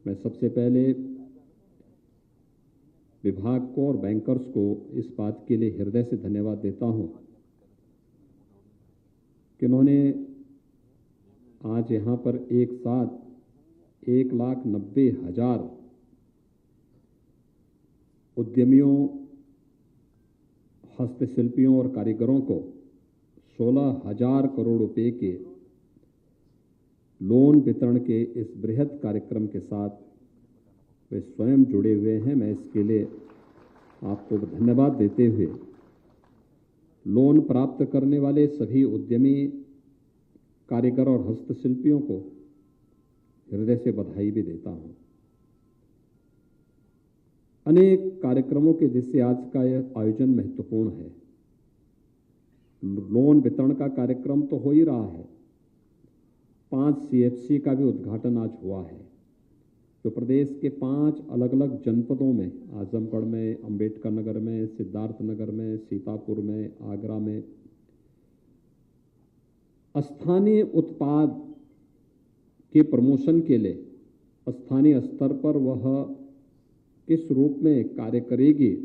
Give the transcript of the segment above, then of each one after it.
मैं सबसे पहले विभाग को और बैंकर्स को इस बात के लिए हृदय से धन्यवाद देता हूं कि उन्होंने आज यहां पर एक साथ 1,90,000 उद्यमियों, हस्तशिल्पियों और कारीगरों को 16,000 करोड़ रुपए के लोन वितरण के इस बृहद कार्यक्रम के साथ वे स्वयं जुड़े हुए हैं। मैं इसके लिए आपको धन्यवाद देते हुए लोन प्राप्त करने वाले सभी उद्यमी, कारीगर और हस्तशिल्पियों को हृदय से बधाई भी देता हूं। अनेक कार्यक्रमों के जिससे आज का यह आयोजन महत्वपूर्ण है। लोन वितरण का कार्यक्रम तो हो ही रहा है, 5 CFC का भी उद्घाटन आज हुआ है, जो प्रदेश के 5 अलग अलग जनपदों में, आजमगढ़ में, अंबेडकर नगर में, सिद्धार्थ नगर में, सीतापुर में, आगरा में स्थानीय उत्पाद के प्रमोशन के लिए स्थानीय स्तर पर वह किस रूप में कार्य करेगी,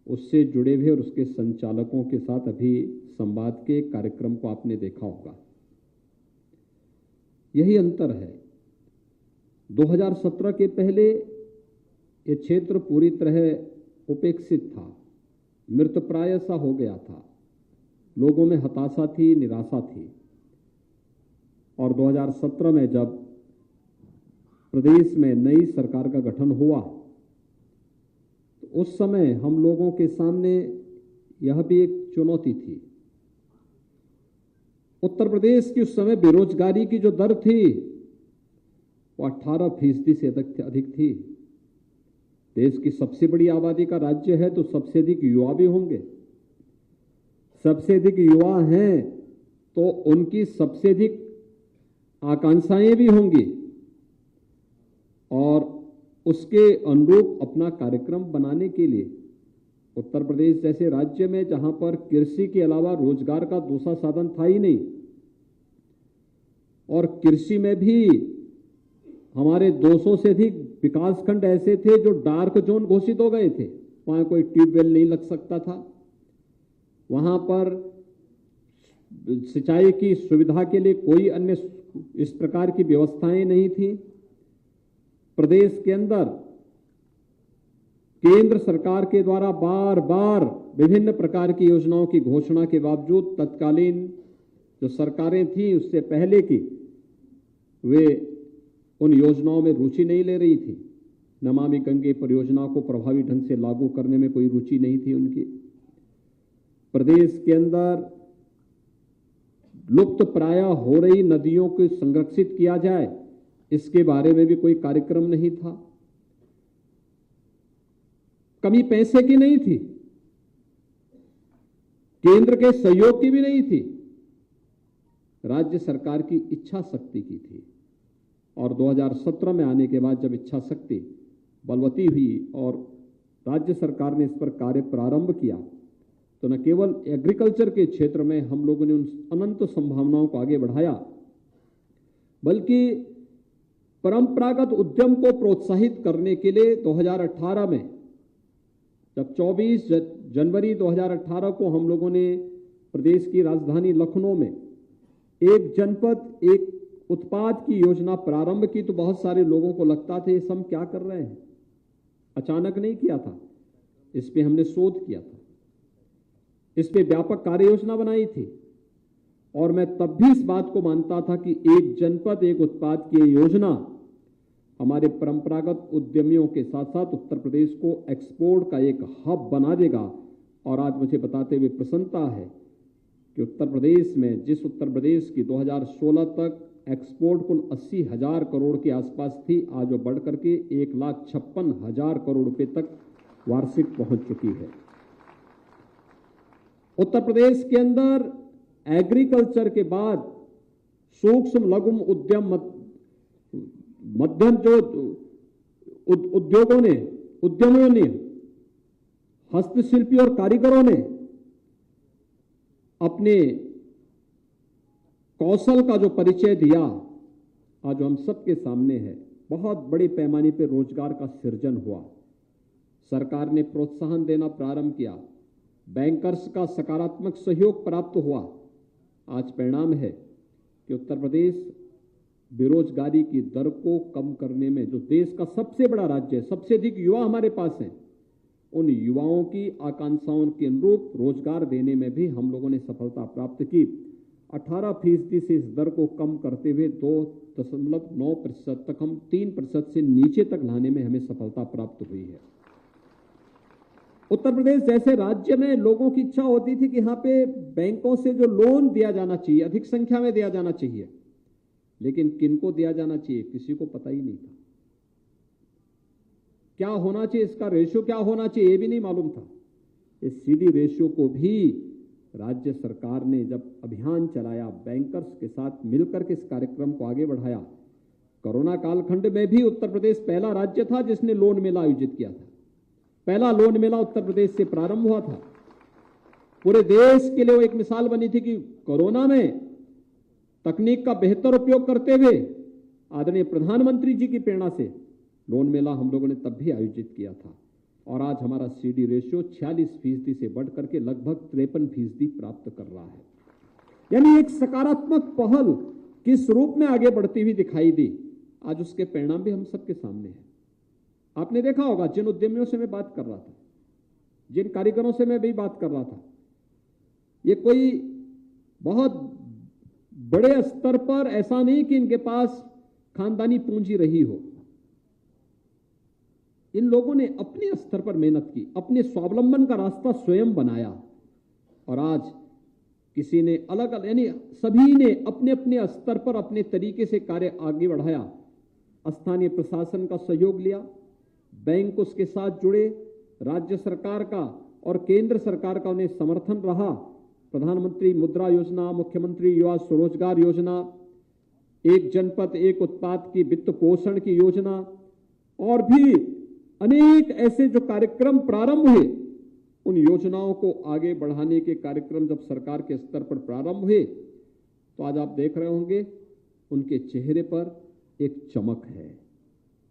उससे जुड़े हुए और उसके संचालकों के साथ अभी संवाद के कार्यक्रम को आपने देखा होगा। यही अंतर है। 2017 के पहले ये क्षेत्र पूरी तरह उपेक्षित था, मृतप्राय सा हो गया था, लोगों में हताशा थी, निराशा थी। और 2017 में जब प्रदेश में नई सरकार का गठन हुआ तो उस समय हम लोगों के सामने यह भी एक चुनौती थी। उत्तर प्रदेश की उस समय बेरोजगारी की जो दर थी वो 18% से अधिक थी। देश की सबसे बड़ी आबादी का राज्य है तो सबसे अधिक युवा भी होंगे। सबसे अधिक युवा हैं तो उनकी सबसे अधिक आकांक्षाएं भी होंगी और उसके अनुरूप अपना कार्यक्रम बनाने के लिए उत्तर प्रदेश जैसे राज्य में, जहां पर कृषि के अलावा रोजगार का दूसरा साधन था ही नहीं, और कृषि में भी हमारे 200 से अधिक विकासखंड ऐसे थे जो डार्क जोन घोषित हो गए थे। वहां कोई ट्यूबवेल नहीं लग सकता था, वहां पर सिंचाई की सुविधा के लिए कोई अन्य इस प्रकार की व्यवस्थाएं नहीं थी। प्रदेश के अंदर केंद्र सरकार के द्वारा बार बार विभिन्न प्रकार की योजनाओं की घोषणा के बावजूद तत्कालीन जो सरकारें थी उससे पहले की, वे उन योजनाओं में रुचि नहीं ले रही थी। नमामि गंगे परियोजना को प्रभावी ढंग से लागू करने में कोई रुचि नहीं थी उनकी। प्रदेश के अंदर लुप्त प्राय हो रही नदियों को संरक्षित किया जाए, इसके बारे में भी कोई कार्यक्रम नहीं था। कमी पैसे की नहीं थी, केंद्र के सहयोग की भी नहीं थी, राज्य सरकार की इच्छा शक्ति की थी। और 2017 में आने के बाद जब इच्छा शक्ति बलवती हुई और राज्य सरकार ने इस पर कार्य प्रारंभ किया तो न केवल एग्रीकल्चर के क्षेत्र में हम लोगों ने उन अनंत संभावनाओं को आगे बढ़ाया, बल्कि परंपरागत उद्यम को प्रोत्साहित करने के लिए 2018 में, जब 24 जनवरी 2018 को हम लोगों ने प्रदेश की राजधानी लखनऊ में एक जनपद एक उत्पाद की योजना प्रारंभ की, तो बहुत सारे लोगों को लगता था ये सब क्या कर रहे हैं। अचानक नहीं किया था, इस पे हमने शोध किया था, इस पे व्यापक कार्य योजना बनाई थी। और मैं तब भी इस बात को मानता था कि एक जनपद एक उत्पाद की योजना हमारे परंपरागत उद्यमियों के साथ साथ उत्तर प्रदेश को एक्सपोर्ट का एक हब बना देगा। और आज मुझे बताते हुए प्रसन्नता है कि उत्तर प्रदेश में, जिस उत्तर प्रदेश की 2016 तक एक्सपोर्ट कुल 80,000 करोड़ के आसपास थी, आज वो बढ़ करके 1,56,000 करोड़ रुपए तक वार्षिक पहुंच चुकी है। उत्तर प्रदेश के अंदर एग्रीकल्चर के बाद सूक्ष्म लघु उद्यम, मध्यम जो उद्यमियों ने, हस्तशिल्पी और कारीगरों ने अपने कौशल का जो परिचय दिया, आज हम सबके सामने है। बहुत बड़े पैमाने पर रोजगार का सृजन हुआ। सरकार ने प्रोत्साहन देना प्रारंभ किया, बैंकर्स का सकारात्मक सहयोग प्राप्त हुआ। आज परिणाम है कि उत्तर प्रदेश बेरोजगारी की दर को कम करने में, जो देश का सबसे बड़ा राज्य है, सबसे अधिक युवा हमारे पास हैं, उन युवाओं की आकांक्षाओं के अनुरूप रोजगार देने में भी हम लोगों ने सफलता प्राप्त की। 18% से इस दर को कम करते हुए 2.9% तक, हम 3% से नीचे तक लाने में हमें सफलता प्राप्त हुई है। उत्तर प्रदेश जैसे राज्य में लोगों की इच्छा होती थी कि यहाँ पे बैंकों से जो लोन दिया जाना चाहिए, अधिक संख्या में दिया जाना चाहिए, लेकिन किनको दिया जाना चाहिए किसी को पता ही नहीं था। क्या होना चाहिए, इसका रेशियो क्या होना चाहिए, ये भी नहीं मालूम था। इस सीडी रेशियो को भी राज्य सरकार ने जब अभियान चलाया, बैंकर्स के साथ मिलकर के इस कार्यक्रम को आगे बढ़ाया। कोरोना कालखंड में भी उत्तर प्रदेश पहला राज्य था जिसने लोन मेला आयोजित किया था। पहला लोन मेला उत्तर प्रदेश से प्रारंभ हुआ था। पूरे देश के लिए वो एक मिसाल बनी थी कि कोरोना में तकनीक का बेहतर उपयोग करते हुए आदरणीय प्रधानमंत्री जी की प्रेरणा से लोन मेला हम लोगों ने तब भी आयोजित किया था। और आज हमारा सीडी रेशियो 46% से बढ़ करके लगभग 53% प्राप्त कर रहा है। यानी एक सकारात्मक पहल किस रूप में आगे बढ़ती हुई दिखाई दी, आज उसके परिणाम भी हम सबके सामने हैं। आपने देखा होगा, जिन उद्यमियों से मैं बात कर रहा था, जिन कारीगरों से मैं भी बात कर रहा था, ये कोई बहुत बड़े स्तर पर ऐसा नहीं कि इनके पास खानदानी पूंजी रही हो। इन लोगों ने अपने स्तर पर मेहनत की, अपने स्वावलंबन का रास्ता स्वयं बनाया, और आज किसी ने अलग अलग, यानी सभी ने अपने अपने स्तर पर अपने तरीके से कार्य आगे बढ़ाया। स्थानीय प्रशासन का सहयोग लिया, बैंक उसके साथ जुड़े, राज्य सरकार का और केंद्र सरकार का उन्हें समर्थन रहा। प्रधानमंत्री मुद्रा योजना, मुख्यमंत्री युवा स्वरोजगार योजना, एक जनपद एक उत्पाद की वित्त पोषण की योजना, और भी अनेक ऐसे जो कार्यक्रम प्रारंभ हुए, उन योजनाओं को आगे बढ़ाने के कार्यक्रम जब सरकार के स्तर पर प्रारंभ हुए, तो आज आप देख रहे होंगे उनके चेहरे पर एक चमक है,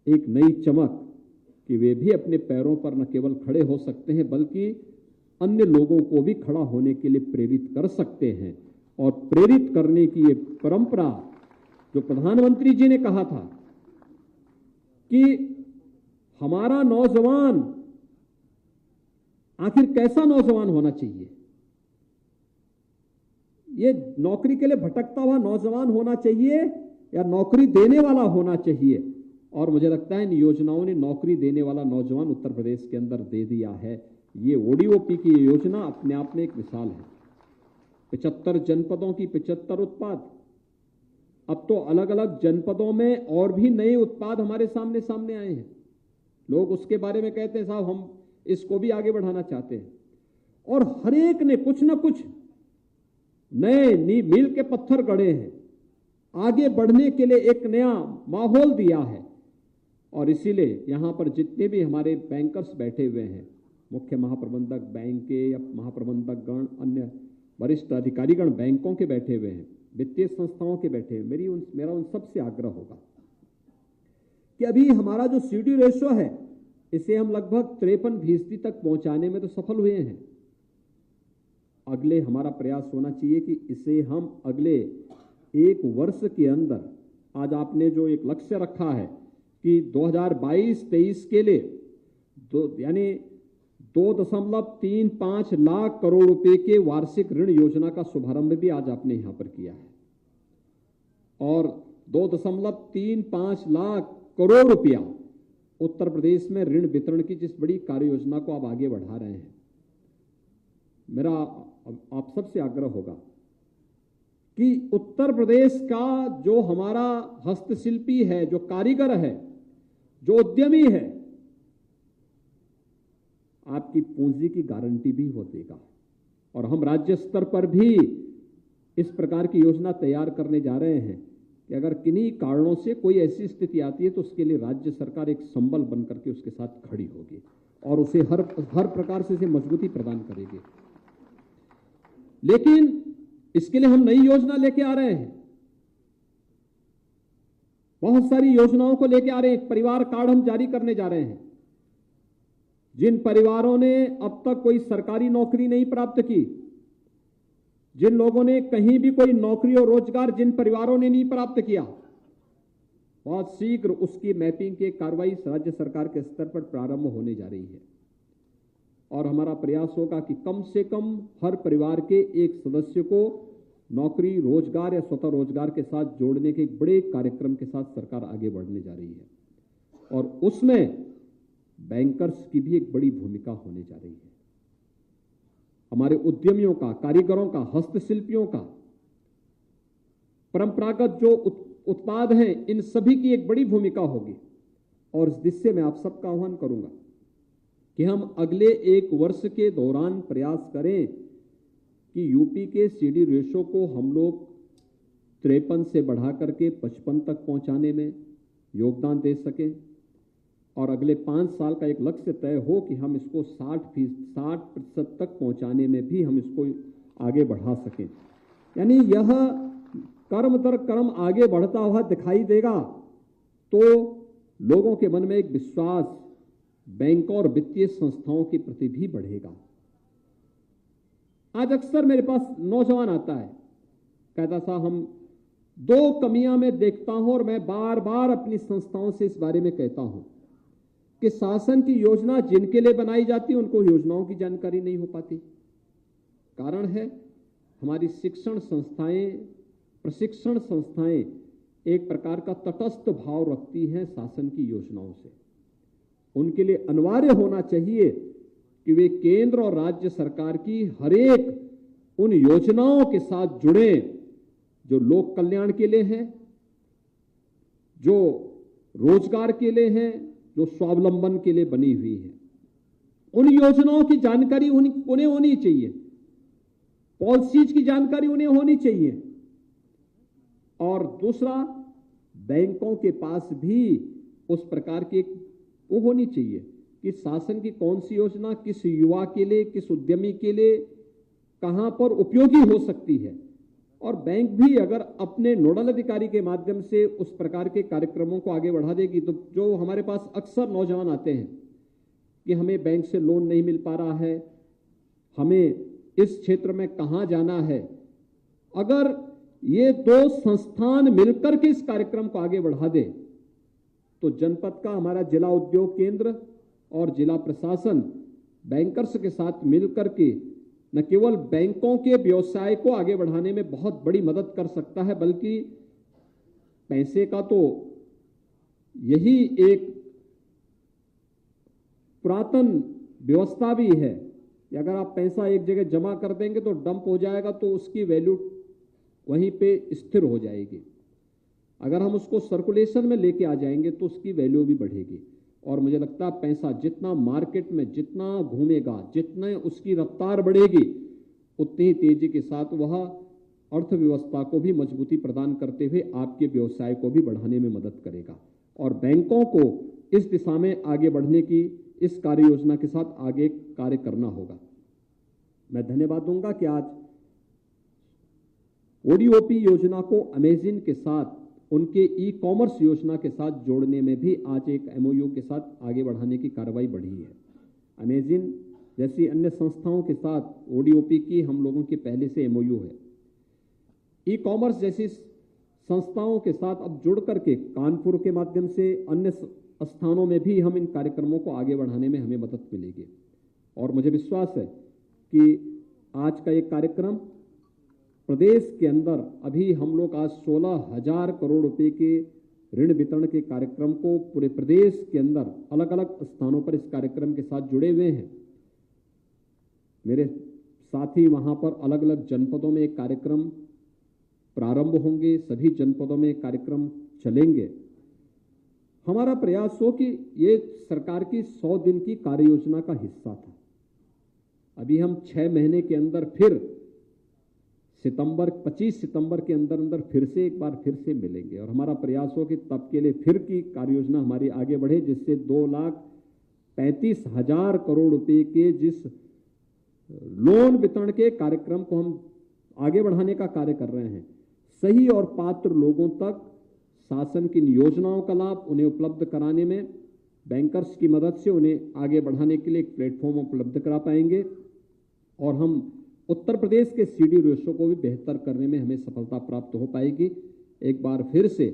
एक नई चमक, कि वे भी अपने पैरों पर न केवल खड़े हो सकते हैं बल्कि अन्य लोगों को भी खड़ा होने के लिए प्रेरित कर सकते हैं। और प्रेरित करने की ये परंपरा जो प्रधानमंत्री जी ने कहा था कि हमारा नौजवान आखिर कैसा नौजवान होना चाहिए, ये नौकरी के लिए भटकता हुआ नौजवान होना चाहिए या नौकरी देने वाला होना चाहिए। और मुझे लगता है इन योजनाओं ने नौकरी देने वाला नौजवान उत्तर प्रदेश के अंदर दे दिया है। ये ओडीओपी की योजना अपने आप में एक मिसाल है। 75 जनपदों की 75 उत्पाद, अब तो अलग अलग जनपदों में और भी नए उत्पाद हमारे सामने आए हैं। लोग उसके बारे में कहते हैं साहब हम इसको भी आगे बढ़ाना चाहते हैं, और हर एक ने कुछ ना कुछ नए मील के पत्थर गढ़े हैं, आगे बढ़ने के लिए एक नया माहौल दिया है। और इसीलिए यहां पर जितने भी हमारे बैंकर्स बैठे हुए हैं, मुख्य महाप्रबंधक बैंक के या महाप्रबंधक गण, अन्य वरिष्ठ अधिकारीगण बैंकों के बैठे हुए हैं, वित्तीय संस्थाओं के बैठे हैं, मेरा उन सबसे आग्रह होगा कि अभी हमारा जो सीडी रेशियो है इसे हम लगभग 53% तक पहुंचाने में तो सफल हुए हैं। अगले हमारा प्रयास होना चाहिए कि इसे हम अगले एक वर्ष के अंदर, आज आपने जो एक लक्ष्य रखा है कि 2022-23 के लिए यानी 2.35 लाख करोड़ रुपए के वार्षिक ऋण योजना का शुभारंभ भी आज आपने यहां पर किया है, और 2.35 लाख करोड़ रुपया उत्तर प्रदेश में ऋण वितरण की जिस बड़ी कार्य योजना को आप आगे बढ़ा रहे हैं, मेरा आप सबसे आग्रह होगा कि उत्तर प्रदेश का जो हमारा हस्तशिल्पी है, जो कारीगर है, जो उद्यमी है, आपकी पूंजी की गारंटी भी वो देगा। और हम राज्य स्तर पर भी इस प्रकार की योजना तैयार करने जा रहे हैं कि अगर किन्हीं कारणों से कोई ऐसी स्थिति आती है तो उसके लिए राज्य सरकार एक संबल बनकर के उसके साथ खड़ी होगी और उसे हर प्रकार से उसे मजबूती प्रदान करेगी। लेकिन इसके लिए हम नई योजना लेके आ रहे हैं। बहुत सारी योजनाओं को लेकर आ रहे हैं। एक परिवार कार्ड हम जारी करने जा रहे हैं। जिन परिवारों ने अब तक कोई सरकारी नौकरी नहीं प्राप्त की, जिन लोगों ने कहीं भी कोई नौकरी और रोजगार जिन परिवारों ने नहीं प्राप्त किया, बहुत शीघ्र उसकी मैपिंग की कार्रवाई राज्य सरकार के स्तर पर प्रारंभ होने जा रही है। और हमारा प्रयास होगा कि कम से कम हर परिवार के एक सदस्य को नौकरी, रोजगार या स्वतः रोजगार के साथ जोड़ने के एक बड़े कार्यक्रम के साथ सरकार आगे बढ़ने जा रही है। और उसमें बैंकर्स की भी एक बड़ी भूमिका होने जा रही है। हमारे उद्यमियों का, कारीगरों का, हस्तशिल्पियों का, परंपरागत जो उत्पाद हैं, इन सभी की एक बड़ी भूमिका होगी। और इस दिशा में आप सबका आह्वान करूंगा कि हम अगले एक वर्ष के दौरान प्रयास करें कि यूपी के सीडी रेशो को हम लोग 53 से बढ़ा करके 55 तक पहुंचाने में योगदान दे सकें। और अगले 5 साल का एक लक्ष्य तय हो कि हम इसको 60% तक पहुंचाने में भी हम इसको आगे बढ़ा सकें। यानी यह कर्म दर कर्म आगे बढ़ता हुआ दिखाई देगा तो लोगों के मन में एक विश्वास बैंकों और वित्तीय संस्थाओं के प्रति भी बढ़ेगा। आज अक्सर मेरे पास नौजवान आता है, कहता था हम 2 कमियां मैं देखता हूं और मैं बार बार अपनी संस्थाओं से इस बारे में कहता हूं कि शासन की योजना जिनके लिए बनाई जाती है उनको योजनाओं की जानकारी नहीं हो पाती। कारण है हमारी शिक्षण संस्थाएं, प्रशिक्षण संस्थाएं एक प्रकार का तटस्थ भाव रखती हैं शासन की योजनाओं से। उनके लिए अनिवार्य होना चाहिए कि वे केंद्र और राज्य सरकार की हर एक उन योजनाओं के साथ जुड़े जो लोक कल्याण के लिए हैं, जो रोजगार के लिए हैं, जो स्वावलंबन के लिए बनी हुई है। उन योजनाओं की जानकारी उन्हें होनी चाहिए, पॉलिसीज की जानकारी उन्हें होनी चाहिए। और दूसरा, बैंकों के पास भी उस प्रकार की वो होनी चाहिए कि शासन की कौन सी योजना किस युवा के लिए, किस उद्यमी के लिए कहां पर उपयोगी हो सकती है। और बैंक भी अगर अपने नोडल अधिकारी के माध्यम से उस प्रकार के कार्यक्रमों को आगे बढ़ा देगी तो जो हमारे पास अक्सर नौजवान आते हैं कि हमें बैंक से लोन नहीं मिल पा रहा है, हमें इस क्षेत्र में कहां जाना है, अगर ये 2 संस्थान मिलकर के इस कार्यक्रम को आगे बढ़ा दे तो जनपद का हमारा जिला उद्योग केंद्र और जिला प्रशासन बैंकर्स के साथ मिलकर के न केवल बैंकों के व्यवसाय को आगे बढ़ाने में बहुत बड़ी मदद कर सकता है, बल्कि पैसे का तो यही एक पुरातन व्यवस्था भी है कि अगर आप पैसा एक जगह जमा कर देंगे तो डंप हो जाएगा तो उसकी वैल्यू वहीं पे स्थिर हो जाएगी। अगर हम उसको सर्कुलेशन में लेके आ जाएंगे तो उसकी वैल्यू भी बढ़ेगी। और मुझे लगता है पैसा जितना मार्केट में जितना घूमेगा, जितने उसकी रफ्तार बढ़ेगी, उतनी ही तेजी के साथ वह अर्थव्यवस्था को भी मजबूती प्रदान करते हुए आपके व्यवसाय को भी बढ़ाने में मदद करेगा। और बैंकों को इस दिशा में आगे बढ़ने की इस कार्य योजना के साथ आगे कार्य करना होगा। मैं धन्यवाद दूंगा कि आज ओडीओपी योजना को अमेजिन के साथ, उनके ई-कॉमर्स योजना के साथ जोड़ने में भी आज एक एमओयू के साथ आगे बढ़ाने की कार्रवाई बढ़ी है। अमेजिन जैसी अन्य संस्थाओं के साथ ओडीओपी की हम लोगों की पहले से एमओयू है। ई-कॉमर्स जैसी संस्थाओं के साथ अब जुड़ करके कानपुर के माध्यम से अन्य स्थानों में भी हम इन कार्यक्रमों को आगे बढ़ाने में हमें मदद मिलेगी। और मुझे विश्वास है कि आज का एक कार्यक्रम प्रदेश के अंदर अभी हम लोग आज 16,000 करोड़ रुपए के ऋण वितरण के कार्यक्रम को पूरे प्रदेश के अंदर अलग अलग स्थानों पर इस कार्यक्रम के साथ जुड़े हुए हैं। मेरे साथी वहां पर अलग अलग जनपदों में एक कार्यक्रम प्रारंभ होंगे, सभी जनपदों में कार्यक्रम चलेंगे। हमारा प्रयास हो कि ये सरकार की 100 दिन की कार्य योजना का हिस्सा था। अभी हम 6 महीने के अंदर फिर 25 सितंबर के अंदर फिर से एक बार फिर से मिलेंगे और हमारा प्रयास हो कि तब के लिए फिर की कार्य योजना हमारी आगे बढ़े, जिससे 2,35,000 करोड़ रुपए के जिस लोन वितरण के कार्यक्रम को हम आगे बढ़ाने का कार्य कर रहे हैं, सही और पात्र लोगों तक शासन की इन योजनाओं का लाभ उन्हें उपलब्ध कराने में बैंकर्स की मदद से उन्हें आगे बढ़ाने के लिए एक प्लेटफॉर्म उपलब्ध करा पाएंगे और हम उत्तर प्रदेश के सीडी रेशो को भी बेहतर करने में हमें सफलता प्राप्त हो पाएगी। एक बार फिर से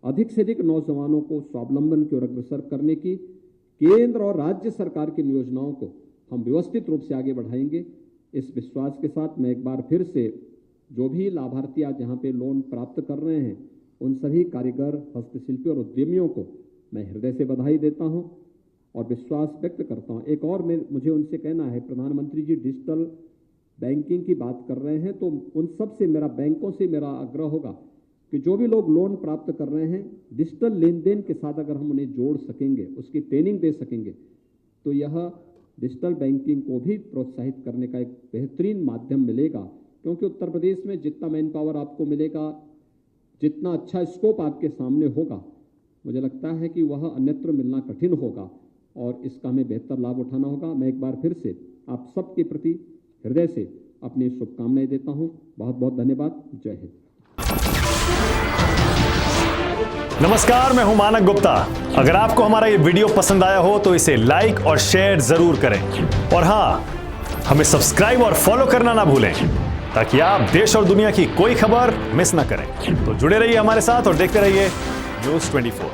अधिक नौजवानों को स्वावलंबन की ओर अग्रसर करने की केंद्र और राज्य सरकार की योजनाओं को हम व्यवस्थित रूप से आगे बढ़ाएंगे। इस विश्वास के साथ मैं एक बार फिर से जो भी लाभार्थी आज यहाँ पे लोन प्राप्त कर रहे हैं उन सभी कारीगर, हस्तशिल्पी और उद्यमियों को मैं हृदय से बधाई देता हूँ और विश्वास व्यक्त करता हूँ। एक और मुझे उनसे कहना है, प्रधानमंत्री जी डिजिटल बैंकिंग की बात कर रहे हैं, तो उन सब से बैंकों से मेरा आग्रह होगा कि जो भी लोग लोन प्राप्त कर रहे हैं डिजिटल लेन देन के साथ अगर हम उन्हें जोड़ सकेंगे, उसकी ट्रेनिंग दे सकेंगे, तो यह डिजिटल बैंकिंग को भी प्रोत्साहित करने का एक बेहतरीन माध्यम मिलेगा। क्योंकि उत्तर प्रदेश में जितना मैन पावर आपको मिलेगा, जितना अच्छा स्कोप आपके सामने होगा, मुझे लगता है कि वह अन्यत्र मिलना कठिन होगा और इसका हमें बेहतर लाभ उठाना होगा। मैं एक बार फिर से आप सबके प्रति हृदय से अपनी शुभकामनाएं देता हूं। बहुत बहुत धन्यवाद। जय हिंद। नमस्कार, मैं हूं मानक गुप्ता। अगर आपको हमारा ये वीडियो पसंद आया हो तो इसे लाइक और शेयर जरूर करें और हाँ, हमें सब्सक्राइब और फॉलो करना ना भूलें ताकि आप देश और दुनिया की कोई खबर मिस ना करें। तो जुड़े रहिए हमारे साथ और देखते रहिए News 24।